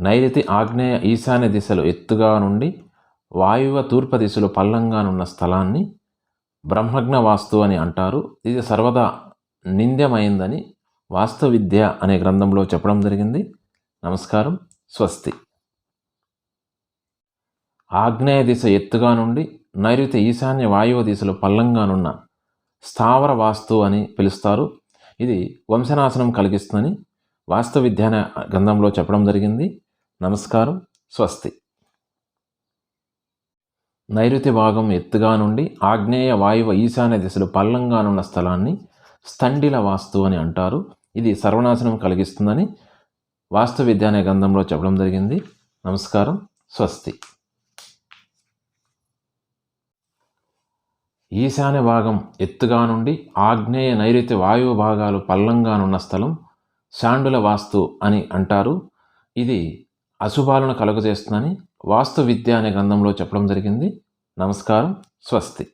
నైరుతి ఆగ్నేయ ఈశాన్య దిశలు ఎత్తుగా నుండి వాయువ్య తూర్పు దిశలో పల్లంగానున్న స్థలాన్ని బ్రహ్మజ్ఞ వాస్తు అని అంటారు. ఇది సర్వదా నింద్యమైందని వాస్తు విద్య అనే గ్రంథంలో చెప్పడం జరిగింది. నమస్కారం. స్వస్తి. ఆగ్నేయ దిశ ఎత్తుగా నుండి నైరుతి ఈశాన్య వాయువ్య దిశలో పల్లంగానున్న స్థావర వాస్తు అని పిలుస్తారు. ఇది వంశనాశనం కలిగిస్తుందని వాస్తు విద్య అనే గ్రంథంలో చెప్పడం జరిగింది. నమస్కారం. స్వస్తి. నైరుతి భాగం ఎత్తుగా నుండి ఆగ్నేయ వాయువ ఈశాన్య దిశలో పల్లంగానున్న స్థలాన్ని స్థండిల వాస్తు అని అంటారు. ఇది సర్వనాశనం కలిగిస్తుందని వాస్తు విద్య అనే గ్రంథంలో చెప్పడం జరిగింది. నమస్కారం. స్వస్తి. ఈశాన్య భాగం ఎత్తుగా నుండి ఆగ్నేయ నైరుతి వాయువు భాగాలు పల్లంగానున్న స్థలం శాండుల వాస్తు అని అంటారు. ఇది అశుభాలను కలుగజేస్తుందని వాస్తు విద్య అనే గ్రంథంలో చెప్పడం జరిగింది. నమస్కారం. స్వస్తి.